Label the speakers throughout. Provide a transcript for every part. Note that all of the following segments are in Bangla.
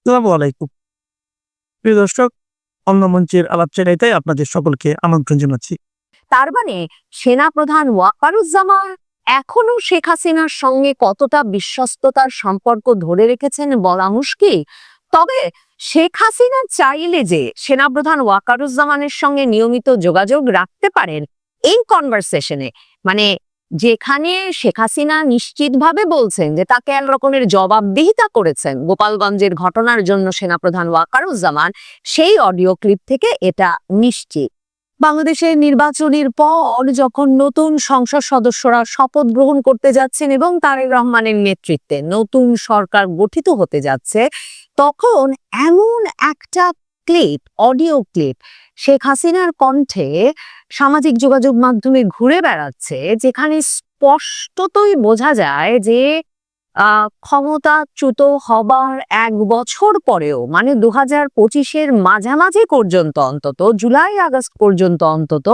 Speaker 1: আসসালামু আলাইকুম। প্রিয় দর্শক, অন্য মঞ্চের আলাপচারিতায় আপনাদের সকলকে আমন্ত্রণ জানাচ্ছি।
Speaker 2: তার মানে সেনাপ্রধান ওয়াকারুজ্জামান এখনো শেখ হাসিনার সঙ্গে কতটা বিশ্বস্ততার সম্পর্ক ধরে রেখেছেন বলা মুশকিল। তবে শেখ হাসিনা চাইলে যে সেনাপ্রধান ওয়াকারুজ্জামানের সঙ্গে নিয়মিত যোগাযোগ রাখতে পারেন এই কনভারসেশনে, মানে যেখানে শেখ হাসিনা নিশ্চিতভাবে বলছেন যে তাকে এক রকমের জবাবদিহিতা করেছেন গোপালগঞ্জের ঘটনার জন্য সেনাপ্রধান ওয়াকারুজ্জামান, সেই অডিও ক্লিপ থেকে এটা নিশ্চিত। বাংলাদেশের নির্বাচনের পর যখন নতুন সংসদ সদস্যরা শপথ গ্রহণ করতে যাচ্ছেন এবং তারেক রহমানের নেতৃত্বে নতুন সরকার গঠিত হতে যাচ্ছে, তখন এমন একটা ক্লিপ, অডিও ক্লিপ চ্শেখ হাসিনার কণ্ঠে সামাজিক যোগাযোগ মাধ্যমে ঘুরে বেড়াচ্ছে, যেখানে স্পষ্টতই বোঝা যায় যে ক্ষমতাচ্যুত হবার ১ বছর পরেও, মানে ২০২৫-এর মাঝামাঝি পর্যন্ত, অন্তত জুলাই আগস্ট পর্যন্ত অন্তত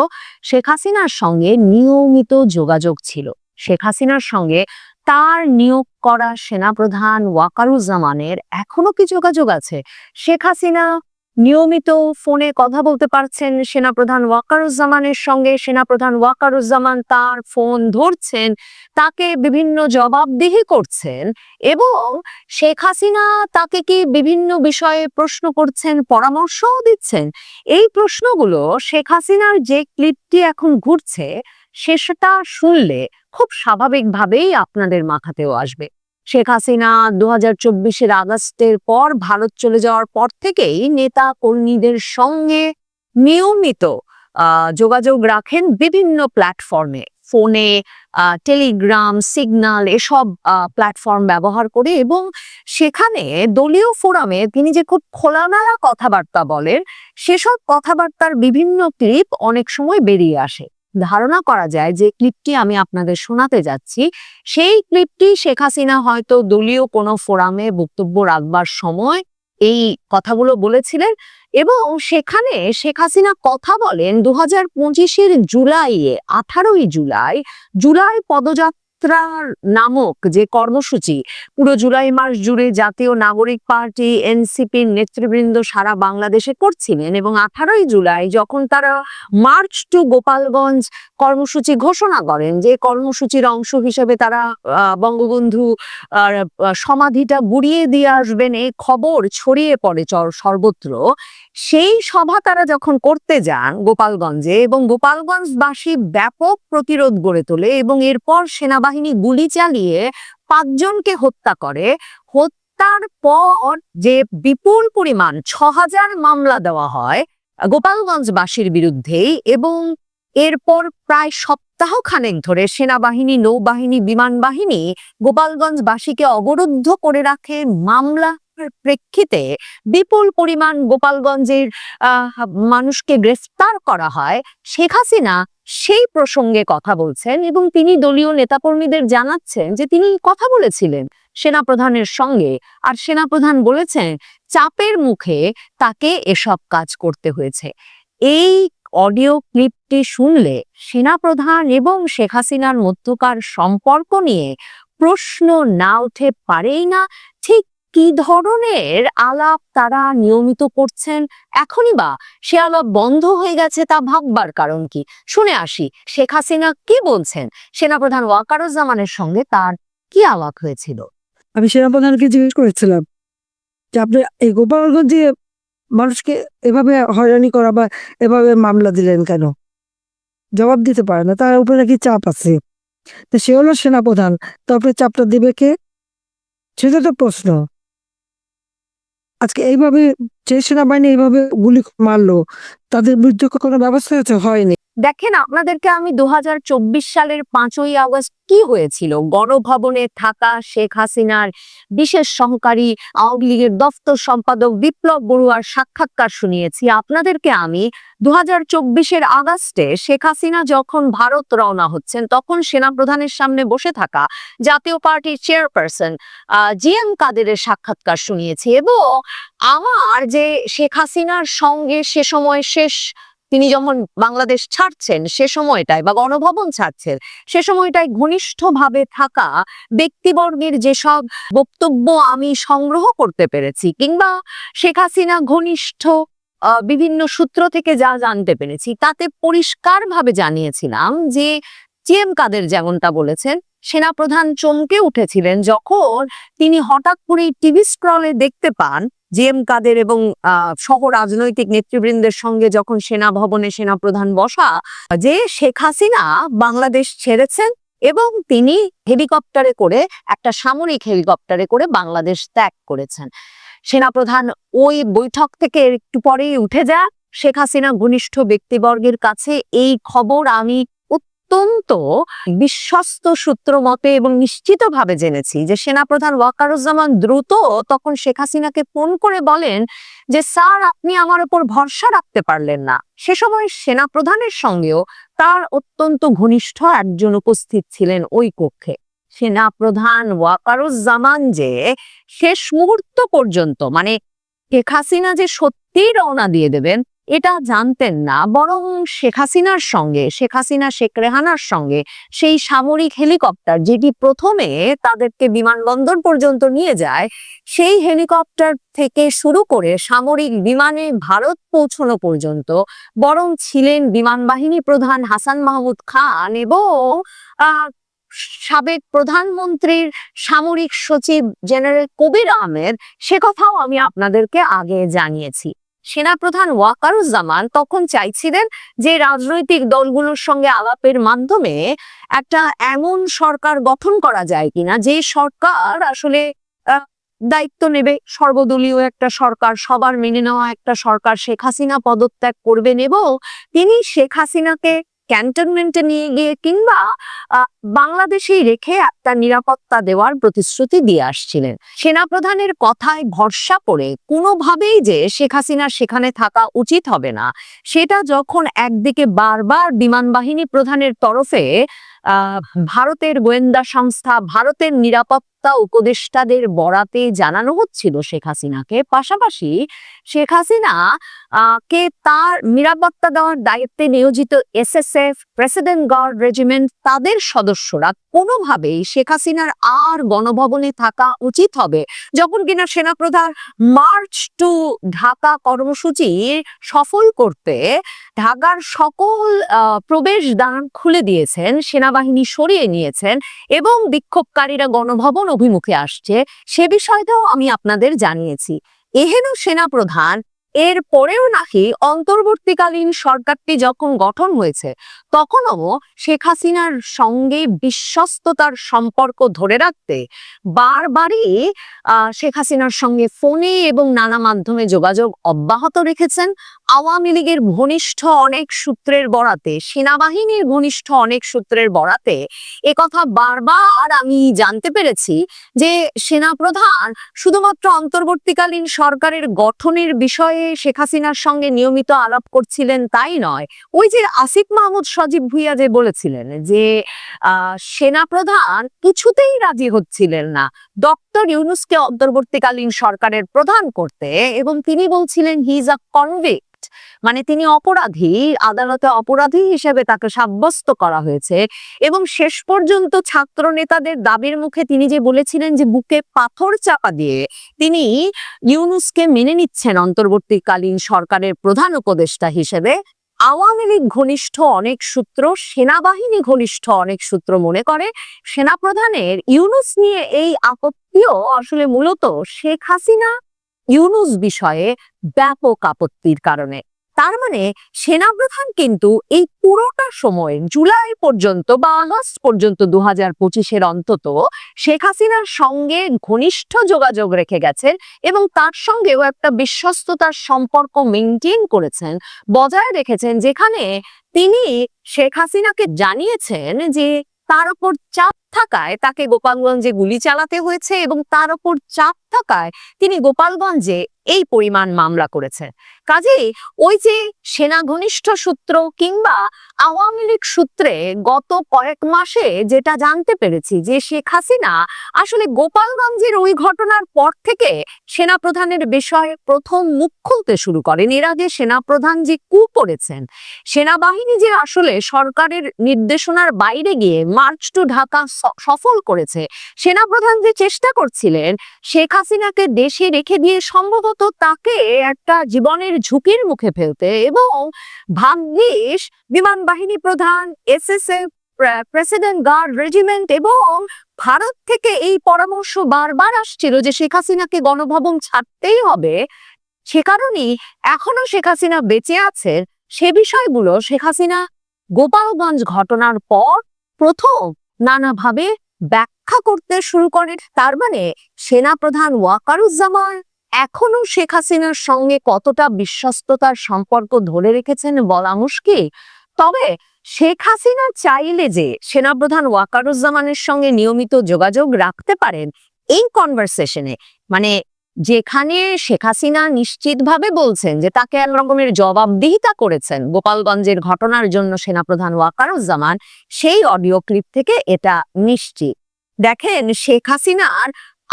Speaker 2: শেখ হাসিনার সঙ্গে নিয়মিত যোগাযোগ ছিল। শেখ হাসিনার সঙ্গে তার নিয়োগ করা সেনাপ্রধান ওয়াকারুজ্জামানের এখনো কি যোগাযোগ আছে? শেখ হাসিনা নিয়মিত ফোনে কথা বলতে পারছেন সেনাপ্রধান ওয়াকারুজ্জামানের সঙ্গে, সেনাপ্রধান ওয়াকারুজ্জামান তার ফোন ধরছেন, তাকে বিভিন্ন জবাবদিহি করছেন, এবং শেখ হাসিনা তাকে কি বিভিন্ন বিষয়ে প্রশ্ন করছেন, পরামর্শও দিচ্ছেন। এই প্রশ্নগুলো শেখ হাসিনার যে ক্লিপটি এখন ঘুরছে সেটা শুনলে খুব স্বাভাবিকভাবেই আপনাদের মাথাতেও আসবে। শেখ হাসিনা ২০২৪-এর আগস্টের পর ভারত চলে যাওয়ার পর থেকেই নেতা কর্মীদের সঙ্গে নিয়মিত যোগাযোগ রাখেন বিভিন্ন প্ল্যাটফর্মে, ফোনে, টেলিগ্রাম, সিগন্যাল, এসব প্ল্যাটফর্ম ব্যবহার করে, এবং সেখানে দলীয় ফোরামে তিনি যে খুব খোলামেলা কথাবার্তা বলেন, সেসব কথাবার্তার বিভিন্ন ক্লিপ অনেক সময় বেরিয়ে আসে। ধারণা করা যায় যে ক্লিপটি আমি আপনাদের শোনাতে যাচ্ছি, সেই ক্লিপটি শেখ হাসিনা হয়তো দলীয় কোনো ফোরামে বক্তব্য রাখবার সময় এই কথাগুলো বলেছিলেন, এবং সেখানে শেখ হাসিনা কথা বলেন ২০২৫-এর জুলাইয়ে, ১৮ই জুলাই, জুলাই পদযাত্রার নামক যে কর্মসূচি পুরো জুলাই মাস জুড়ে জাতীয় নাগরিক পার্টি, এনসিপির নেতৃবৃন্দ সারা বাংলাদেশে করছিলেন, এবং ১৮ই জুলাই যখন তারা মার্চ টু গোপালগঞ্জ কর্মসূচি ঘোষণা করেন, যে কর্মসূচির অংশ হিসেবে তারা বঙ্গবন্ধু সমাধিটা গুড়িয়ে দিয়ে আসবেন, এই খবর ছড়িয়ে পড়ে সর্বত্র। সেই সভা তারা যখন করতে যান গোপালগঞ্জে, এবং গোপালগঞ্জবাসী ব্যাপক প্রতিরোধ গড়ে তোলে, এবং এরপর সেনাবাহিনী গুলি চালিয়ে ৫ জনকে হত্যা করে। হত্যার পর যে বিপুল পরিমাণ ৬,০০০ মামলা দেওয়া হয় গোপালগঞ্জবাসীর বিরুদ্ধেই, এবং এরপর প্রায় সপ্তাহ খানেক ধরে সেনাবাহিনী, নৌবাহিনী, বিমান বাহিনী গোপালগঞ্জবাসীকে অবরুদ্ধ করে রাখে। মামলার প্রেক্ষিতে বিপুল পরিমাণ গোপালগঞ্জের মানুষকে গ্রেফতার করা হয়। শেখ হাসিনা সেই প্রসঙ্গে কথা বলছেন, এবং তিনি দলীয় নেতাকর্মীদের জানাচ্ছেন যে তিনি কথা বলেছিলেন সেনাপ্রধানের সঙ্গে, আর সেনাপ্রধান বলেছেন চাপের মুখে তাকে এসব কাজ করতে হয়েছে। এই অডিও ক্লিপটি শুনলে সেনাপ্রধান এবং শেখ হাসিনার মধ্যকার সম্পর্ক নিয়ে প্রশ্ন না উঠে পারেই না। ঠিক কি ধরনের আলাপ তারা নিয়মিত করছেন, এখনই বা সে আলাপ বন্ধ হয়ে গেছে তা ভাববার কারণ কি? শুনে আসি শেখ হাসিনা কি বলছেন, সেনাপ্রধান ওয়াকারুজ্জামানের সঙ্গে তার কি আলাপ হয়েছিল।
Speaker 3: আমি সেনাপ্রধানকে জিজ্ঞেস করেছিলাম যে আপনি এই গোপালগঞ্জে মানুষকে এভাবে হয়রানি করা বা এভাবে মামলা দিলেন কেন? জবাব দিতে পারে না, তার উপরে নাকি চাপ আছে। তো সে হলো সেনাপ্রধান, তারপরে চাপটা দিবে কে? সেটা তো প্রশ্ন। আজকে এইভাবে যে সেনাবাহিনী এইভাবে গুলি মারলো, তাদের বিরুদ্ধে কোনো ব্যবস্থা হয়নি।
Speaker 2: দেখেন, আপনাদেরকে আমি ২০২৪ সালের ৫ই আগস্ট কি হয়েছিল গণভবনে থাকা শেখ হাসিনার বিশেষ সহকারী আওয়ামী লীগের দফতর সম্পাদক বিপ্লব বড়ুয়ার সাক্ষাৎকার শুনিয়েছি। আপনাদেরকে আমি ২০২৪-এর আগস্টে শেখ হাসিনা যখন ভারত রওনা হচ্ছেন, তখন সেনাপ্রধানের সামনে বসে থাকা জাতীয় পার্টির চেয়ারপারসন জিএম কাদেরের সাক্ষাৎকার শুনিয়েছি, এবং আমার যে শেখ হাসিনার সঙ্গে সে সময় শেষ তিনি যখন বাংলাদেশ ছাড়ছেন সে সময়টায় বা গণভবন ছাড়ছেন সে সময়টায় ঘনিষ্ঠভাবে থাকা ব্যক্তিবর্গের যেসব বক্তব্য আমি সংগ্রহ করতে পেরেছি, কিংবা শেখ হাসিনা ঘনিষ্ঠ বিভিন্ন সূত্র থেকে যা জানতে পেরেছি, তাতে পরিষ্কারভাবে জানিয়েছিলাম যে জি.এম. কাদের যেমনটা বলেছেন, সেনাপ্রধান চমকে উঠেছিলেন যখন তিনি হঠাৎ করে টিভি স্ক্রলে দেখতে পান জি.এম. কাদের এবং সহ রাজনৈতিক নেতৃবৃন্দের সঙ্গে যখন সেনা ভবনে সেনাপ্রধান বসা, যে শেখ হাসিনা বাংলাদেশ ছেড়েছেন এবং তিনি হেলিকপ্টারে করে, একটা সামরিক হেলিকপ্টারে করে বাংলাদেশ ত্যাগ করেছেন। সেনাপ্রধান ওই বৈঠক থেকে একটু পরেই উঠে যান। শেখ হাসিনা ঘনিষ্ঠ ব্যক্তিবর্গের কাছে এই খবর আমি অত্যন্ত বিশ্বস্ত সূত্র মতে এবং নিশ্চিতভাবে জেনেছি যে সেনাপ্রধান ওয়াকারুজ্জামান দ্রুত তখন শেখ হাসিনাকে ফোন করে বলেন যে স্যার, আপনি আমার উপর ভরসা রাখতে পারলেন না। সে সময় সেনাপ্রধানের সঙ্গেও তার অত্যন্ত ঘনিষ্ঠ একজন উপস্থিত ছিলেন ওই কক্ষে। সেনাপ্রধান ওয়াকারুজ্জামান যে শেষ মুহূর্ত পর্যন্ত, মানে শেখ হাসিনা যে সত্যিই রওনা দিয়ে দেবেন এটা জানতেন না, বরং শেখ হাসিনার সঙ্গে, শেখ হাসিনা শেখ রেহানার সঙ্গে সেই সামরিক হেলিকপ্টার যেটি প্রথমে তাদেরকে বিমানবন্দর পর্যন্ত নিয়ে যায়, সেই হেলিকপ্টার থেকে শুরু করে সামরিক বিমানে ভারত পৌঁছানো পর্যন্ত বরং ছিলেন বিমান বাহিনী প্রধান হাসান মাহমুদ খান এবং সাবেক প্রধানমন্ত্রীর সামরিক সচিব জেনারেল কবির আহমেদ। সে কথাও আমি আপনাদেরকে আগে জানিয়েছি। সেনাপ্রধান ওয়াকারুজ্জামান তখন চাইছিলেন যে রাজনৈতিক দলগুলোর সঙ্গে আলাপের মাধ্যমে একটা এমন সরকার গঠন করা যায় কিনা যে সরকার আসলে দায়িত্ব নেবে, সর্বদলীয় একটা সরকার, সবার মেনে নেওয়া একটা সরকার। শেখ হাসিনা পদত্যাগ করবেন এবং তিনি শেখ হাসিনাকে ক্যান্টনমেন্টে নিয়ে গিয়ে কিংবা বাংলাদেশেই রেখে একটা নিরাপত্তা দেওয়ার প্রতিশ্রুতি দিয়ে আসছিলেন। সেনাপ্রধানের কথায় ভরসা করে কোনোভাবেই যে শেখ হাসিনার সেখানে থাকা উচিত হবে না, সেটা যখন একদিকে বারবার বিমান বাহিনী প্রধানের তরফে ভারতের গোয়েন্দা সংস্থা, ভারতের নিরাপত্তা উপদেষ্টাদের বরাতে জানানো হচ্ছিল শেখ হাসিনাকে, পাশাপাশি শেখ হাসিনা কে তার নিরাপত্তা দেওয়ার দায়িত্বে নিয়োজিত এসএসএফ, প্রেসিডেন্ট গার্ড রেজিমেন্ট, তাদের সদস্যরা কোনোভাবেই শেখ হাসিনার আর গণভবনে থাকা উচিত হবে, যখন কিনা সেনাপ্রধান মার্চ টু ঢাকা কর্মসূচি সফল করতে ঢাকার সকল প্রবেশদ্বার খুলে দিয়েছেন, সেনাবাহিনী সরিয়ে নিয়েছেন এবং বিক্ষোভকারীরা গণভবন অভিমুখে আসছে, সে বিষয়টাও আমি আপনাদের জানিয়েছি। এহেন সেনাপ্রধান এর পরেও নাকি অন্তর্বর্তীকালীন সরকারটি যখন গঠন হয়েছে তখনও শেখ হাসিনার সঙ্গে বিশ্বস্ততার সম্পর্ক ধরে রাখতে বারবারই শেখ হাসিনার সঙ্গে ফোনে এবং নানা মাধ্যমে যোগাযোগ অব্যাহত রেখেছেন। আওয়ামী লীগের ঘনিষ্ঠ অনেক সূত্রের বরাতে, সেনাবাহিনীর ঘনিষ্ঠ অনেক সূত্রের বরাতে একথা বারবার আমি জানতে পেরেছি যে সেনাপ্রধান শুধুমাত্র অন্তর্বর্তীকালীন সরকারের গঠনের বিষয়ে শেখ হাসিনার সঙ্গে নিয়মিত আলাপ করছিলেন তাই নয়, ওই যে আসিফ মাহমুদ সজীব ভুইয়া যে বলেছিলেন যে সেনাপ্রধান কিছুতেই রাজি হচ্ছিলেন না ডক্টর ইউনূসকে অন্তর্বর্তীকালীন সরকারের প্রধান করতে, এবং তিনি বলছিলেন হি ইজ আ কনভিক্ট, মানে তিনি অপরাধী, আদালতে অপরাধী হিসেবে তাকে সাব্যস্ত করা হয়েছে। এবং শেষ পর্যন্ত ছাত্র নেতাদের দাবির মুখে তিনি যে বলেছিলেন যে বুকে পাথর চাপা দিয়ে তিনি ইউনূসকে মেনে নিচ্ছেন অন্তর্বর্তীকালীন সরকারের প্রধান উপদেষ্টা হিসেবে, আওয়ামী লীগ ঘনিষ্ঠ অনেক সূত্র, সেনাবাহিনী ঘনিষ্ঠ অনেক সূত্র মনে করে সেনাপ্রধানের ইউনূস নিয়ে এই আপত্তিও আসলে মূলত শেখ হাসিনা ইউনূস বিষয়ে ব্যাপক আপত্তির কারণে। তার মানে সেনাপ্রধান কিন্তু এই পুরোটা সময় জুলাই পর্যন্ত বা আগস্ট পর্যন্ত 2025-এর অন্তত শেখ হাসিনার সঙ্গে ঘনিষ্ঠ যোগাযোগ রেখে গেছেন এবং তার সঙ্গেও একটা বিশ্বস্ততার সম্পর্ক মেনটেন করেছেন, বজায় রেখেছেন, যেখানে তিনি শেখ হাসিনাকে জানিয়েছেন যে তার উপর চাপ থাকায় তাকে গোপালগঞ্জে গুলি চালাতে হয়েছে এবং তার উপর চাপ থাকায় তিনি গোপালগঞ্জে এই পরিমাণ মামলা করেছে। কাজেই ওই যে সেনা ঘনিষ্ঠ সূত্র কিংবা আওয়ামী লীগ সূত্রে গত কয়েক মাসে যেটা জানতে পেরেছি যে শেখ হাসিনা আসলে গোপালগঞ্জের ওই ঘটনার পর থেকে সেনাপ্রধানের বিষয়ে প্রথম মুখ খুলতে শুরু করেন। এর আগে সেনাপ্রধান যে কু করেছেন, সেনাবাহিনী যে আসলে সরকারের নির্দেশনার বাইরে গিয়ে মার্চ টু ঢাকা সফল করেছে, সেনাপ্রধান যে চেষ্টা করছিলেন শেখ হাসিনাকে দেশে রেখে দিয়ে সম্ভবত তাকে একটা জীবনের ঝুঁকির মুখে ফেলতে, এবং ভাগ্যিস বিমান বাহিনী প্রধান, এসএসএফ, প্রেসিডেন্ট গার্ড রেজিমেন্ট এবং ভারত থেকে এই পরামর্শ বারবার আসছিল যে শেখ হাসিনাকে গণভবন ছাড়তেই হবে, সে কারণেই এখনো শেখ হাসিনা বেঁচে আছে। সে বিষয়গুলো শেখ হাসিনা গোপালগঞ্জ ঘটনার পর প্রথম নানাভাবে ব্যাখ্যা করতে শুরু করেন। তার মানে সেনাপ্রধান ওয়াকারুজ্জামান এখনো শেখ হাসিনার সঙ্গে কতটা বিশ্বস্ততার সম্পর্ক ধরে রেখেছেন বলা মুশকিল। তবে শেখ হাসিনা চাইলে যে সেনাপ্রধান ওয়াকারুজ্জামানের সঙ্গে নিয়মিত যোগাযোগ রাখতে পারেন এই কনভারসেশনে, মানে যেখানে শেখ হাসিনা নিশ্চিতভাবে বলছেন যে তাকে এক রকমের জবাবদিহিতা করেছেন গোপালগঞ্জের ঘটনার জন্য সেনাপ্রধান ওয়াকারুজ্জামান, সেই অডিও ক্লিপ থেকে এটা নিশ্চিত। দেখেন, শেখ হাসিনার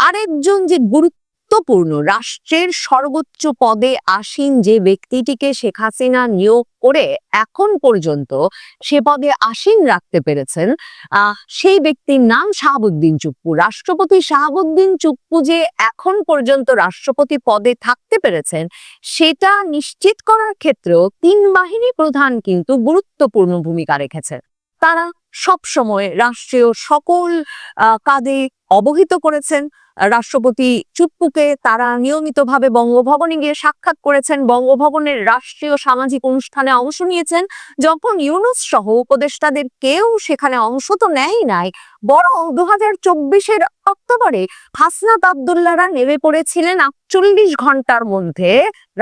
Speaker 2: আরেকজন যে গুরুত্বপূর্ণ রাষ্ট্রের সর্বোচ্চ পদে আসীন যে ব্যক্তিটিকে শেখ হাসিনা নিয়োগ করে এখন পর্যন্ত সে পদে আসীন রাখতে পেরেছেন, সেই ব্যক্তির নাম শাহাবুদ্দিন চুপ্পু। রাষ্ট্রপতি শাহাবুদ্দিন চুপ্পু যে এখন পর্যন্ত রাষ্ট্রপতি পদে থাকতে পেরেছেন সেটা নিশ্চিত করার ক্ষেত্রেও তিন বাহিনী প্রধান কিন্তু গুরুত্বপূর্ণ ভূমিকা রেখেছেন। তারা সব সময় রাষ্ট্রীয় সকল কাজে অবহিত করেছেন রাষ্ট্রপতি চুপ্পুকে। তারা নিয়মিতভাবে বঙ্গভবনে গিয়ে সাক্ষাৎ করেছেন, বঙ্গভবনের রাষ্ট্রীয় সামাজিক অনুষ্ঠানে অংশ নিয়েছেন। যখন ইউনূস সহ উপদেষ্টাদের কেউ সেখানে অংশ তো নেয় নাই, বরং 2024-এর অক্টোবরে হাসনাত আব্দুল্লাহরা নেমে পড়েছিলেন 48 ঘন্টার মধ্যে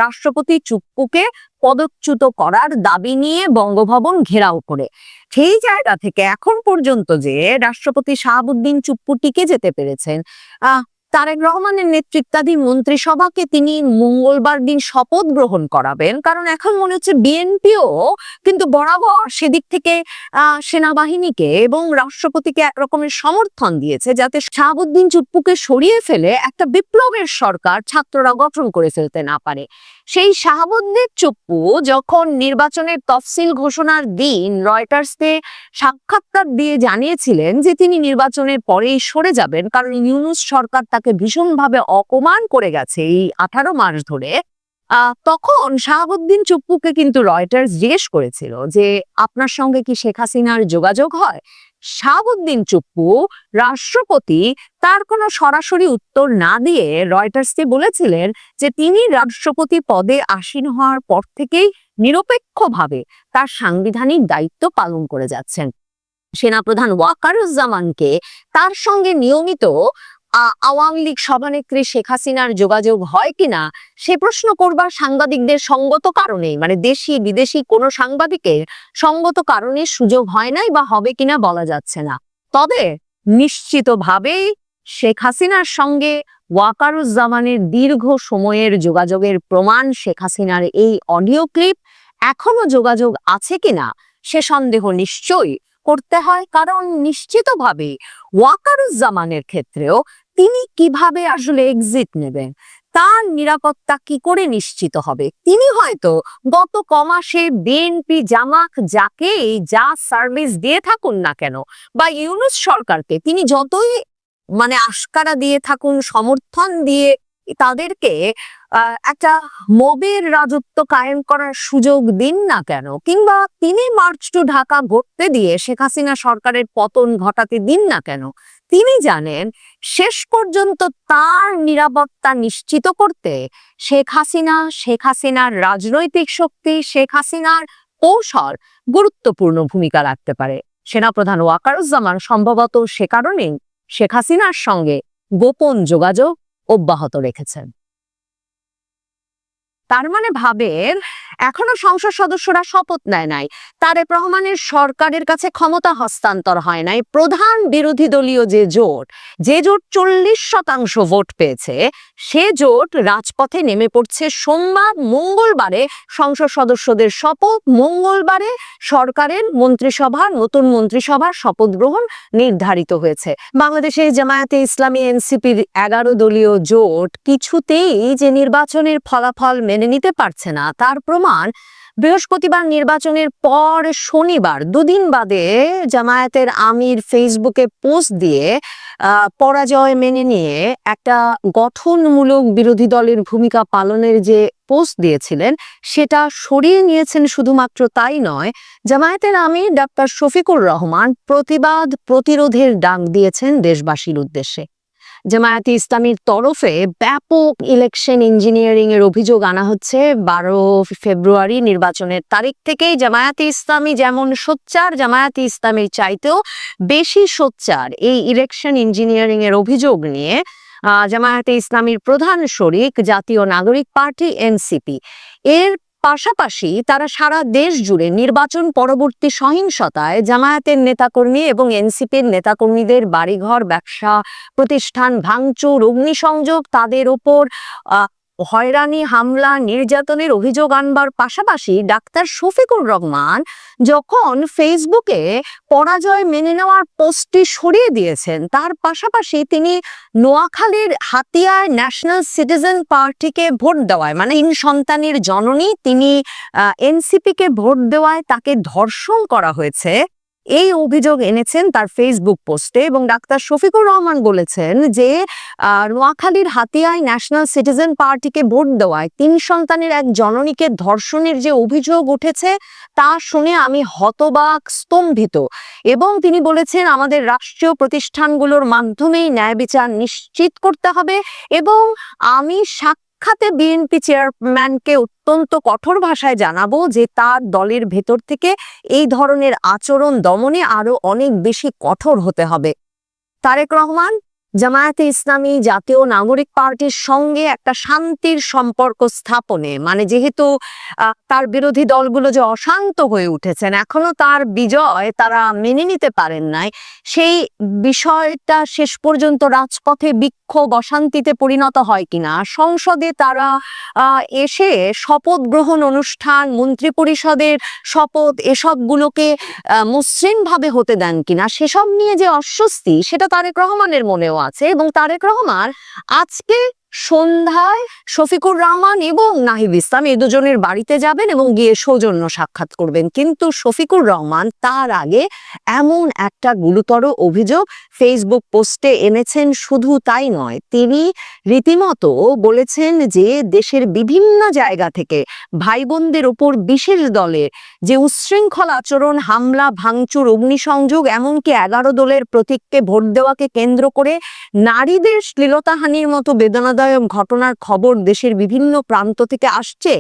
Speaker 2: রাষ্ট্রপতি চুপ্পুকে পদচ্যুত করার দাবি নিয়ে বঙ্গভবন ঘেরাও করে। সেই জায়গা থেকে এখন পর্যন্ত যে রাষ্ট্রপতি শাহাবুদ্দিন চুপ্পু টিকে যেতে পেরেছেন, তারেক রহমানের নেতৃত্বাধীন মন্ত্রিসভাকে তিনি মঙ্গলবার দিন শপথ গ্রহণ করাবেন, কারণ এখন মনে হচ্ছে বিএনপিও কিন্তু বরাবর সেদিক থেকে সেনাবাহিনীকে এবং রাষ্ট্রপতিকে একরকমের সমর্থন দিয়েছে যাতে শাহাবুদ্দিন চুপ্পুকে সরিয়ে ফেলে একটা বিপ্লবের সরকার ছাত্ররা গঠন করে ফেলতে না পারে। সেই শাহাবুদ্দিন চুপ্পু যখন নির্বাচনের তফসিল ঘোষণার দিন রয়টার্সকে সাক্ষাৎকার দিয়ে জানিয়েছিলেন যে তিনি নির্বাচনের পরেই সরে যাবেন, কারণ ইউনূস সরকার তাকে ভীষণভাবে অপমান করে গেছে এই 18 মাস ধরে, তখন শাহাবুদ্দিন চুপ্পুকে কিন্তু রয়টার্স জিজ্ঞেস করেছিল যে আপনার সঙ্গে কি শেখ হাসিনার যোগাযোগ হয়? শাহাবুদ্দিন চুপ্পু রাষ্ট্রপতি তার কোনো সরাসরি উত্তর না দিয়ে রয়টার্সকে বলেছিলেন যে তিনি রাষ্ট্রপতি পদে আসীন হওয়ার পর থেকেই নিরপেক্ষভাবে তার সাংবিধানিক দায়িত্ব পালন করে যাচ্ছেন। সেনাপ্রধান ওয়াকারুজ্জামানকে তার সঙ্গে নিয়মিত আওয়ামী লীগ সভানেত্রী শেখ হাসিনার যোগাযোগ হয় কিনা সে প্রশ্ন করবার সাংবাদিকদের সঙ্গত কারণেই, মানে দেশি বিদেশি কোনো সাংবাদিকের সঙ্গত কারণে সুযোগ হয় নাই বা হবে কিনা বলা যাচ্ছে না। তবে নিশ্চিতভাবেই শেখ হাসিনার সঙ্গে ওয়াকারুজ্জামানের দীর্ঘ সময়ের যোগাযোগের প্রমাণ শেখ হাসিনার এই অডিও ক্লিপ। এখনো যোগাযোগ আছে কিনা সে সন্দেহ নিশ্চয়ই করতে হয়, কারণ নিশ্চিতভাবে ওয়াকারুজ্জামানের ক্ষেত্রেও তিনি কিভাবে আসলে এক্সিট নেবেন, তার নিরাপত্তা কি করে নিশ্চিত হবে। তিনি হয়তো গত কমাসে বিএনপি জামাত যাকে যা সার্ভিস দিয়ে থাকুন না কেন বা ইউনূস সরকারকে তিনি যতই মানে আশকারা দিয়ে থাকুন, সমর্থন দিয়ে তাদেরকে একটা মবের রাজত্ব কায়েম করার সুযোগ দিন না কেন, কিংবা তিনি মার্চ টু ঢাকা ঘটতে দিয়ে শেখ হাসিনা সরকারের পতন ঘটাতে দিন না কেন, তিনি জানেন শেষ পর্যন্ত তার নিরাপত্তা নিশ্চিত করতে শেখ হাসিনার রাজনৈতিক শক্তি, শেখ হাসিনার কৌশল গুরুত্বপূর্ণ ভূমিকা রাখতে পারে। সেনাপ্রধান ওয়াকারুজ্জামান সম্ভবত সে কারণেই শেখ হাসিনার সঙ্গে গোপন যোগাযোগ অব্যাহত রেখেছেন। তার মানে ভাবেন এখনো সংসদ সদস্যরা শপথ নেয় নাই, তারেক রহমানের সরকারের কাছে ক্ষমতা হস্তান্তর হয় নাই। প্রধান বিরোধী দলীয় যে জোট 40% ভোট পেয়েছে, সে জোট রাজপথে নেমে পড়ছে সোমবার। মঙ্গলবারে সংসদ সদস্যদের শপথ, মঙ্গলবারে সরকারের মন্ত্রিসভার নতুন মন্ত্রিসভার শপথ গ্রহণ নির্ধারিত হয়েছে। বাংলাদেশে জামায়াতে ইসলামী এনসিপির 11 দলীয় জোট কিছুতেই যে নির্বাচনের ফলাফল মেনে নিতে পারছে না, তার প্রমাণ বৃহস্পতিবার নির্বাচনের পর শনিবার 2 দিন বাদে জামায়াতের আমির ফেসবুকে পোস্ট দিয়ে পরাজয় মেনে নিয়ে একটা গঠনমূলক বিরোধী দলের ভূমিকা পালনের যে পোস্ট দিয়েছিলেন সেটা সরিয়ে নিয়েছেন। শুধুমাত্র তাই নয়, জামায়াতের আমির ডাক্তার শফিকুর রহমান প্রতিবাদ প্রতিরোধের ডাক দিয়েছেন দেশবাসীর উদ্দেশ্যে। জামায়াতে ইসলামীর তরফে ব্যাপক ইলেকশন ইঞ্জিনিয়ারিং এর অভিযোগ আনা হচ্ছে। 12 ফেব্রুয়ারি নির্বাচনের তারিখ থেকেই জামায়াতে ইসলামী যেমন সোচ্চার, জামায়াতে ইসলামীর চাইতেও বেশি সোচ্চার এই ইলেকশন ইঞ্জিনিয়ারিং এর অভিযোগ নিয়ে জামায়াতে ইসলামীর প্রধান শরিক জাতীয় নাগরিক পার্টি এনসিপি। এর পাশাপাশি তারা সারা দেশ জুড়ে নির্বাচন পরবর্তী সহিংসতায় জামায়াতের নেতাকর্মী এবং এনসিপির নেতাকর্মীদের বাড়িঘর, ব্যবসা প্রতিষ্ঠান ভাঙচুর, অগ্নিসংযোগ, তাদের ওপর হয়রানি, হামলা, নির্যাতনের অভিযোগ আনবার পাশাপাশি ডাক্তার শফিকুর রহমান যখন ফেসবুকে পরাজয় মেনে নেওয়ার পোস্টটি সরিয়ে দিয়েছেন, তার পাশাপাশি তিনি নোয়াখালীর হাতিয়ায় ন্যাশনাল সিটিজেন পার্টিকে ভোট দেওয়ায়, মানে 3 সন্তানের জননী, তিনি এনসিপিকে ভোট দেওয়ায় তাকে ধর্ষণ করা হয়েছে, এই অভিযোগ এনেছেন তার ফেসবুক পোস্টে। এবং ডাক্তার শফিকুর রহমান বলেছেন যে নোয়াখালীর হাতিয়ায় ন্যাশনাল সিটিজেন পার্টিকে ভোট দেওয়ায় 3 সন্তানের এক জননীকে ধর্ষণের যে অভিযোগ উঠেছে তা শুনে আমি হতবাক, স্তম্ভিত। এবং তিনি বলেছেন আমাদের রাষ্ট্রীয় প্রতিষ্ঠানগুলোর মাধ্যমেই ন্যায় বিচার নিশ্চিত করতে হবে এবং আমি সাক্ষাতে বিএনপি চেয়ারম্যানকে অত্যন্ত কঠোর ভাষায় জানাবো যে তার দলের ভেতর থেকে এই ধরনের আচরণ দমনে আরো অনেক বেশি কঠোর হতে হবে। তারেক রহমান জামায়াতে ইসলামী জাতীয় নাগরিক পার্টির সঙ্গে একটা শান্তির সম্পর্ক স্থাপনে, মানে যেহেতু তার বিরোধী দলগুলো যে অশান্ত হয়ে উঠেছেন, এখনো তার বিজয় তারা মেনে নিতে পারেন নাই, সেই বিষয়টা শেষ পর্যন্ত রাজপথে বিক্ষোভ, অশান্তিতে পরিণত হয় কিনা, সংসদে তারা এসে শপথ গ্রহণ অনুষ্ঠান, মন্ত্রী পরিষদের শপথ, এসবগুলোকে মসৃণভাবে হতে দেন কিনা, সেসব নিয়ে যে অস্বস্তি সেটা তারেক রহমানের মনেও আছে। এবং তারেক রহমান আজকে সন্ধ্যায় শফিকুর রহমান এবং নাহিদ ইসলাম এই দুজনের বাড়িতে যাবেন এবং গিয়ে সৌজন্য সাক্ষাৎ করবেন। কিন্তু শফিকুর রহমান তার আগে এমন একটা গুরুতর অভিযোগ ফেসবুক পোস্টে এনেছেন। শুধু তাই নয়, তিনি রীতিমতো বলেছেন যে দেশের বিভিন্ন জায়গা থেকে ভাই বোনদের ওপর বিশেষ দলের যে উচ্ছৃঙ্খল আচরণ, হামলা, ভাঙচুর, অগ্নিসংযোগ, এমনকি 11 দলের প্রতীককে ভোট দেওয়াকে কেন্দ্র করে নারীদের শ্লীলতাহানির মতো বেদনাদায়ক ঘটনার খবর দেশের বিভিন্ন প্রান্ত থেকে আসছে।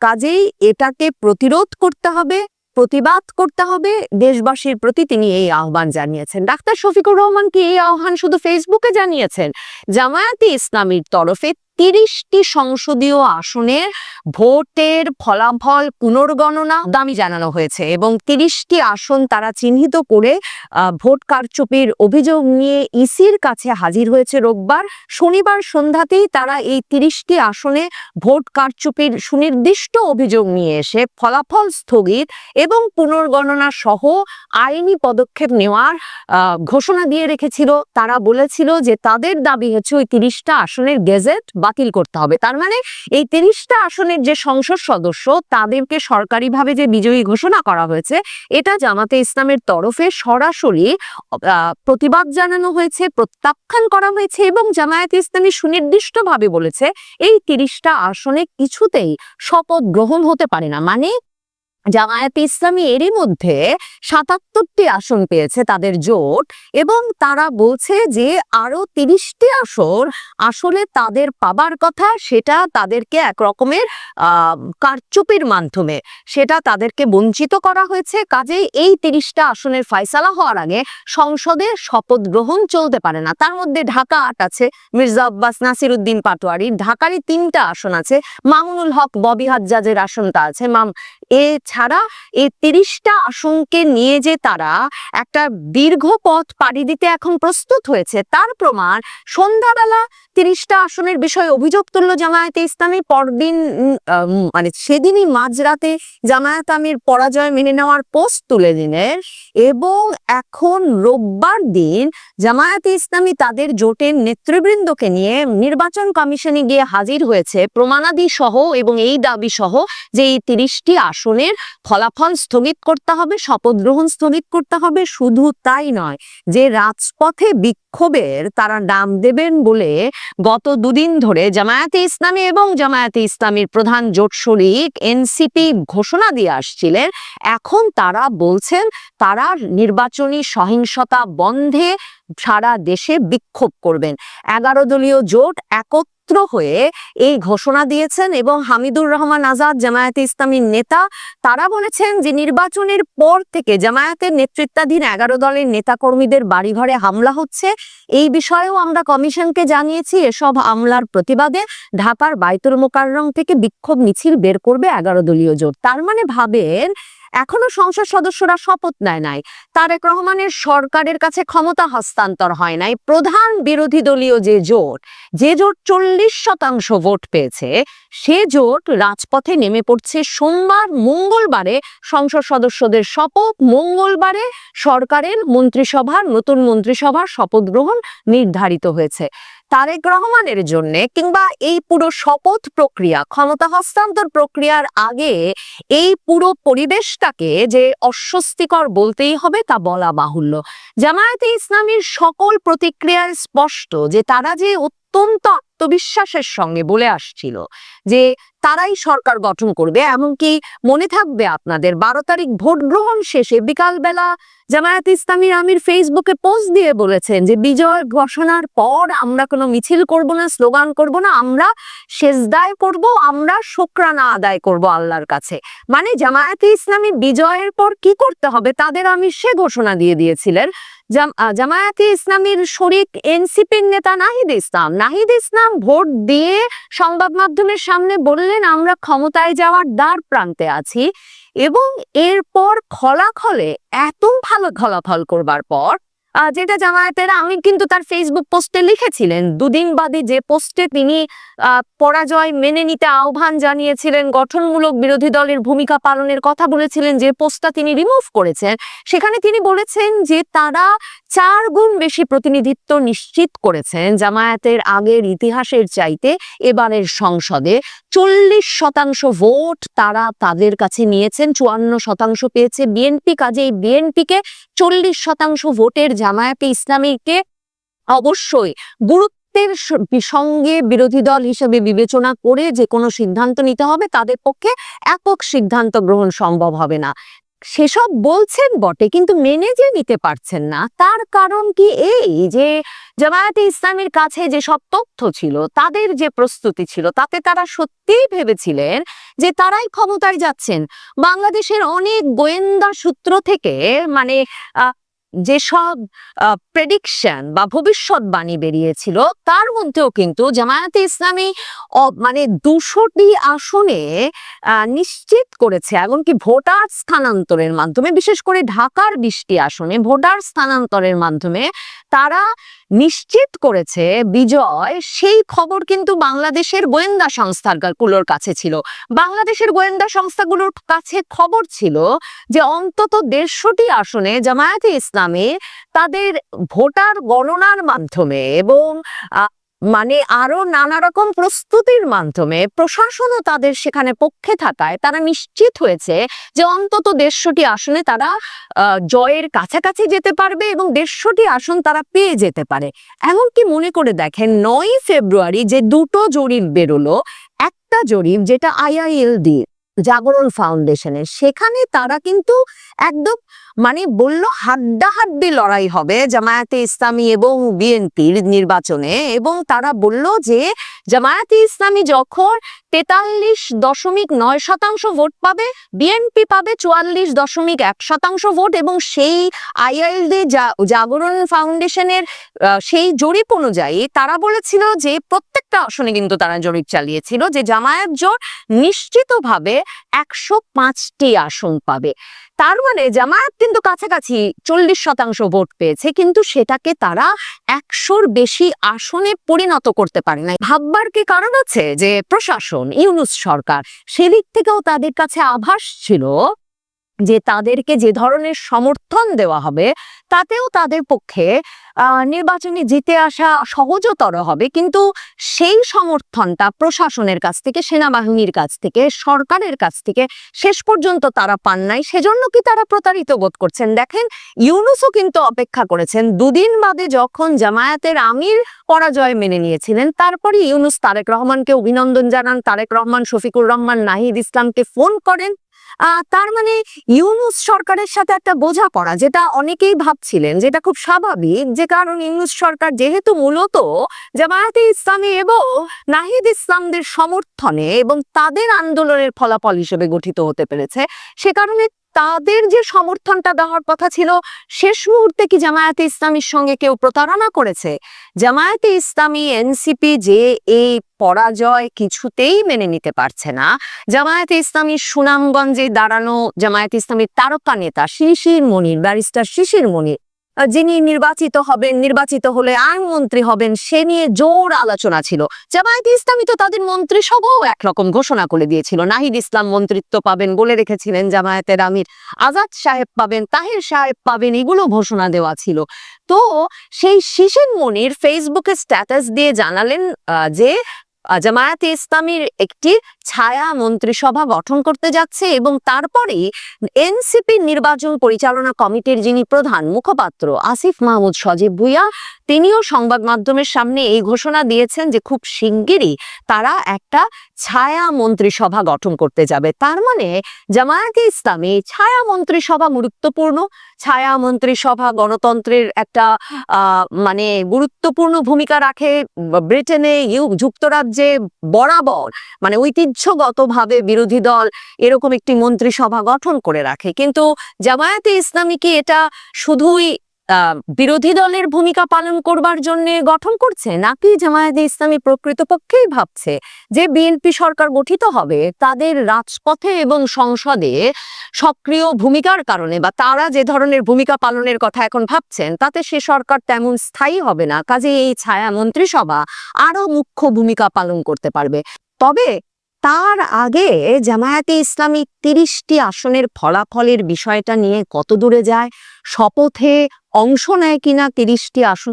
Speaker 2: কাজেই এটাকে প্রতিরোধ করতে হবে, প্রতিবাদ করতে হবে। দেশবাসীর প্রতি তিনি এই আহ্বান জানিয়েছেন। ডাক্তার শফিকুর রহমান কি এই আহ্বান শুধু ফেসবুকে জানিয়েছেন? জামায়াতে ইসলামীর তরফে 30টি সংসদীয় আসনের ভোটের ফলাফল পুনর্গণনা দাবি জানানো হয়েছে এবং 30টি আসন তারা চিহ্নিত করে ভোট কারচুপির অভিযোগ নিয়ে ইসির কাছে হাজির হয়েছে রোববার। শনিবার সন্ধ্যাতেই তারা এই 30টি আসনে ভোট কারচুপির সুনির্দিষ্ট অভিযোগ নিয়ে এসে ফলাফল স্থগিত এবং পুনর্গণনা সহ আইনি পদক্ষেপ নেওয়ার ঘোষণা দিয়ে রেখেছিল। তারা বলেছিল যে তাদের দাবি হচ্ছে ওই 30টা আসনের গেজেট বাতিল করতে হবে। তার মানে এই 30টা আসনের যে সংসদ সদস্য তাদেরকে সরকারিভাবে যে বিজয়ী ঘোষণা করা হয়েছে, এটা জামাতে ইসলামের তরফে সরাসরি প্রতিবাদ জানানো হয়েছে, প্রত্যাখ্যান করা হয়েছে এবং জামায়াতে ইসলামী সুনির্দিষ্টভাবে বলেছে এই 30টা আসনে কিছুতেই শপথ গ্রহণ হতে পারে না। মানে জামায়াতে ইসলামী এরই মধ্যে ৭৭টি আসন পেয়েছে তাদের জোট, এবং তারা বলছে যে আরো ৩০টি আসন আসলে তাদের পাবার কথা, সেটা তাদেরকে এক রকমের কারচুপির মাধ্যমে সেটা তাদেরকে বঞ্চিত করা হয়েছে। কাজেই এই ৩০টা আসনের ফয়সালা হওয়ার আগে সংসদে শপথ গ্রহণ চলতে পারে না। তার মধ্যে ঢাকা ৮ আছে, মির্জা আব্বাস নাসিরউদ্দিন পাটোয়ারি, ঢাকারই ৩টা আসন আছে, মামুনুল হক ববি হাজ্জাজের আসনটা আছে, এছাড়া এই ৩০টা আসনকে নিয়ে যে তারা একটা দীর্ঘ পথ পাড়ি দিতে এখন প্রস্তুত হয়েছে তার প্রমাণ সন্ধ্যাবেলা ৩০টা আসনের বিষয়ে অভিযোগ তুলল জামায়াতে ইসলামী। পরদিন মানে সেদিনই মাঝরাতে জামায়াত আমির পরাজয় মেনে নেওয়ার পোস্ট তুলে দিলেন, এবং এখন রোববার দিন জামায়াতে ইসলামী তাদের জোটের নেতৃবৃন্দকে নিয়ে নির্বাচন কমিশনে গিয়ে হাজির হয়েছে প্রমাণাদি সহ, এবং এই দাবি সহ যে এই ৩০টি আসনের ফলাফল স্থগিত করতে হবে, শপথ গ্রহণ স্থগিত করতে হবে। শুধু তাই নয়, যে রাজপথে বিক্ষোভের তারা নাম দেবেন বলে গত দুদিন ধরে জামায়াতে ইসলামী এবং জামায়াতে ইসলামীর প্রধান জোট শরিক এনসিপি ঘোষণা দিয়ে আসছিলেন, এখন তারা বলছেন তারা নির্বাচনী সহিংসতা বন্ধে সারা দেশে বিক্ষোভ করবেন। ১১ দলীয় জোট একত্র হয়ে এই ঘোষণা দিয়েছেন, এবং হামিদুর রহমান আজাদ জামায়াতে ইসলামীর নেতা তারা বলেছেন যে নির্বাচনের পর থেকে জামায়াতের নেতৃত্বাধীন ১১ দলের নেতাকর্মীদের বাড়িঘরে হামলা হচ্ছে। এই বিষয়েও আমরা কমিশনকে জানিয়েছি। এসব হামলার প্রতিবাদে ঢাকার বায়তুল মোকাররম থেকে বিক্ষোভ মিছিল বের করবে ১১ দলীয় জোট। তার মানে ভাবেন, এখনো সংসদ সদস্যরা শপথ নেয় নাই, তারেক রহমানের সরকারের কাছে ক্ষমতা হস্তান্তর হয় নাই। প্রধান বিরোধী দলীয় যে জোট ৪০% ভোট পেয়েছে, সে জোট রাজপথে নেমে পড়ছে সোমবার। মঙ্গলবারে সংসদ সদস্যদের শপথ, মঙ্গলবারে সরকারের মন্ত্রিসভার নতুন মন্ত্রিসভার শপথ গ্রহণ নির্ধারিত হয়েছে। তারেক রহমানের জন্য কিংবা এই পুরো শপথ প্রক্রিয়া, ক্ষমতা হস্তান্তর প্রক্রিয়ার আগে এই পুরো পরিবেশটাকে যে অস্বস্তিকর বলতেই হবে তা বলা বাহুল্য। জামায়াতে ইসলামীর সকল প্রতিক্রিয়ায় স্পষ্ট যে তারা যে অত্যন্ত আত্মবিশ্বাসের সঙ্গে বলে আসছিল যে তারাই সরকার গঠন করবে। এমনকি মনে থাকবে আপনাদের ১২ তারিখ ভোট গ্রহণ শেষে বিকালবেলা জামায়াতে ইসলামীর আমির ফেসবুকে পোস্ট দিয়ে বলেছেন যে বিজয় ঘোষণার পর আমরা কোনো মিছিল করব না, স্লোগান করব না, আমরা সেজদায় করব, আমরা শুকরানা আদায় করব আল্লাহর কাছে। মানে জামায়াতে ইসলামী বিজয়ের পর কি করতে হবে তাদের আমির সে ঘোষণা দিয়ে দিয়েছিলেন। জামায়াতে ইসলামীর শরিক এনসিপির নেতা নাহিদ ইসলাম ভোট দিয়ে সংবাদ মাধ্যমের সামনে বললেন আমরা ক্ষমতায় যাওয়ার দ্বার প্রান্তে আছি, এবং এরপর খলাখলে এত ভালো ফলাফল করবার পর যেটা জামায়াতের আমির কিন্তু তার ফেসবুক পোস্টে লিখেছিলেন, দুদিন বাদে যে পোস্টে তিনি পরাজয় মেনে নিতে আহ্বান জানিয়েছিলেন, গঠনমূলক বিরোধী দলের ভূমিকা পালনের কথা বলেছিলেন, যে পোস্টটা তিনি রিমুভ করেছেন, সেখানে তিনি বলেছেন যে তারা ৪ গুণ বেশি প্রতিনিধিত্ব নিশ্চিত করেছেন জামায়াতের আগের ইতিহাসের চাইতে। এবারের সংসদে ৪০% ভোট তারা তাদের কাছে নিয়েছেন, ৫৪% পেয়েছে বিএনপি। কাজেই বিএনপিকে ৪০% ভোটের জামায়াতে ইসলামীকে অবশ্যই গুরুত্বের সঙ্গে বিরোধী দল হিসেবে বিবেচনা করে যে কোনো সিদ্ধান্ত নিতে হবে, তাদের পক্ষে একক সিদ্ধান্ত গ্রহণ সম্ভব হবে না। সেসব বলছেন বটে, কিন্তু মেনে যে নিতে পারছেন না। তার কারণ কি এই যে জামায়াতে ইসলামীর কাছে যে সব তথ্য ছিল, তাদের যে প্রস্তুতি ছিল, তাতে তারা সত্যিই ভেবেছিলেন যে তারাই ক্ষমতায় যাচ্ছেন। বাংলাদেশের অনেক গোয়েন্দা সূত্র থেকে মানে যেসব প্রেডিকশন বা ভবিষ্যৎবাণী বেরিয়েছিল, তার মধ্যেও কিন্তু জামায়াতে ইসলামী মানে ২০০টি আসনে নিশ্চিত করেছে, এমনকি ভোটার স্থানান্তরের মাধ্যমে, বিশেষ করে ঢাকার ২০টি আসনে ভোটার স্থানান্তরের মাধ্যমে তারা নিশ্চিত করেছে বিজয়। সেই খবর কিন্তু বাংলাদেশের গোয়েন্দা সংস্থাগুলোর কাছে ছিল। বাংলাদেশের গোয়েন্দা সংস্থাগুলোর কাছে খবর ছিল যে অন্তত ১৫০টি আসনে জামায়াতে ইসলামী তাদের ভোটার গণনার মাধ্যমে এবং মানে আরো নানা রকম প্রস্তুতির মাধ্যমে, প্রশাসনও তাদের সেখানে পক্ষে থাকায় তারা নিশ্চিত হয়েছে যে অন্তত ১৫০টি আসনে তারা জয়ের কাছাকাছি যেতে পারবে এবং ১৫০টি আসন তারা পেয়ে যেতে পারে। এমনকি মনে করে দেখেন ৯ ফেব্রুয়ারি যে দুটো জরিপ বেরোলো, একটা জরিপ যেটা IILD জাগরণ ফাউন্ডেশনের, সেখানে তারা কিন্তু একদম মানে বলল হাড্ডাহাড্ডি লড়াই হবে জামায়াতে ইসলামী এবং বিএনপির নির্বাচনে, এবং তারা বলল যে জামায়াতে ইসলামী যখন 43.9% ভোট পাবে, বিএনপি পাবে 44.1% ভোট, এবং সেই আইএলডি জাগরণ ফাউন্ডেশনের সেই জরিপ অনুযায়ী তারা বলেছিল যে প্রত্যেকটা আসনে কিন্তু তারা জরিপ চালিয়েছিল যে জামায়াত জোট নিশ্চিতভাবে 105টি আসন পাবে। তার মানে জামায়াত কিন্তু কাছাকাছি 40% ভোট পেয়েছে, কিন্তু সেটাকে তারা 100-র বেশি আসনে পরিণত করতে পারে না। ভাববার কি কারণ আছে যে প্রশাসন, ইউনূস সরকার, সেদিক থেকেও তাদের কাছে আভাস ছিল যে তাদেরকে যে ধরনের সমর্থন দেওয়া হবে তাতেও তাদের পক্ষে নির্বাচনে জিতে আসা সহজতর হবে, কিন্তু সেই সমর্থনটা প্রশাসনের কাছ থেকে, সেনাবাহিনীর কাছ থেকে, সরকারের কাছ থেকে শেষ পর্যন্ত তারা পান নাই। সেজন্য কি তারা প্রতারিত বোধ করছেন? দেখেন, ইউনূসও কিন্তু অপেক্ষা করেছেন। দুদিন বাদে যখন জামায়াতের আমির পরাজয় মেনে নিয়েছিলেন, তারপরে ইউনূস তারেক রহমানকে অভিনন্দন জানান, তারেক রহমান শফিকুর রহমান নাহিদ ইসলামকে ফোন করেন। তার মানে ইউনূস সরকারের সাথে একটা বোঝাপড়া, যেটা অনেকেই ভাবছিলেন যেটা খুব স্বাভাবিক, যে কারণ ইউনূস সরকার যেহেতু মূলত জামায়াতে ইসলামী এবং নাহিদ ইসলামদের সমর্থনে এবং তাদের আন্দোলনের ফলাফল হিসেবে গঠিত হতে পেরেছে, সে কারণে তাদের যে সমর্থনটা দেওয়ার কথা ছিল, শেষ মুহূর্তে কি জামায়াতে ইসলামীর সঙ্গে কেউ প্রতারণা করেছে? জামায়াতে ইসলামী, এনসিপি যে এই পরাজয় কিছুতেই মেনে নিতে পারছে না। জামায়াতে ইসলামীর সুনামগঞ্জে দাঁড়ানো জামায়াতে ইসলামীর তারকা নেতা শিশির মনির, ব্যারিস্টার শিশির মনির, যিনি নির্বাচিত হবেন, নির্বাচিত হলে আইনমন্ত্রী হবেন, সে নিয়ে জোর আলোচনা ছিল। জামায়াতে ইসলামী তো তাদের মন্ত্রিসভাও একরকম ঘোষণা করে দিয়েছিল, নাহিদ ইসলাম মন্ত্রিত্ব পাবেন বলে রেখেছিলেন, জামায়াতের আমির আজাদ সাহেব পাবেন, তাহের সাহেব পাবেন, এগুলো ঘোষণা দেওয়া ছিল। তো সেই শিশির মনির ফেসবুকে স্ট্যাটাস দিয়ে জানালেন যে জামায়াতে ইসলামীর একটি ছায়া মন্ত্রিসভা গঠন করতে যাচ্ছে, এবং তারপরেই এনসিপি নির্বাচন পরিচালনা কমিটির যিনি প্রধান মুখপাত্র আসিফ মাহমুদ সজীব ভুইয়া, তিনিও সংবাদ মাধ্যমের সামনে এই ঘোষণা দিয়েছেন যে খুব শিগগিরই তারা একটা ছায়া মন্ত্রিসভা গঠন করতে যাবে। তার মানে জামায়াতে ইসলামী ছায়া মন্ত্রিসভা গুরুত্বপূর্ণ, ছায়া মন্ত্রিসভা গণতন্ত্রের একটা মানে গুরুত্বপূর্ণ ভূমিকা রাখে। ব্রিটেনে, যুক্তরাজ্যে বরাবর মানে ঐতিহ্যগতভাবে বিরোধী দল এরকম একটি মন্ত্রিসভা গঠন করে রাখে, কিন্তু জামায়াতে ইসলামী কি এটা শুধুই বিরোধী দলের ভূমিকা পালন করবার জন্য গঠন করছে, নাকি জামায়াতে ইসলামী প্রকৃতপক্ষেই ভাবছে যে বিএনপি সরকার গঠিত হবে তাদের রাজপথে এবং সংসদে সক্রিয় ভূমিকার কারণে, বা তারা যে ধরনের ভূমিকা পালনের কথা এখন ভাবছেন তাতে সে সরকার তেমন স্থায়ী হবে না, কাজে এই ছায়া মন্ত্রিসভা আরো মুখ্য ভূমিকা পালন করতে পারবে। তবে তার আগে জামায়াতে ইসলামী 30টি আসনের ফলাফলের বিষয়টা নিয়ে কত দূরে যায়, শপথে অংশ নেয় কিনা 30টি আসন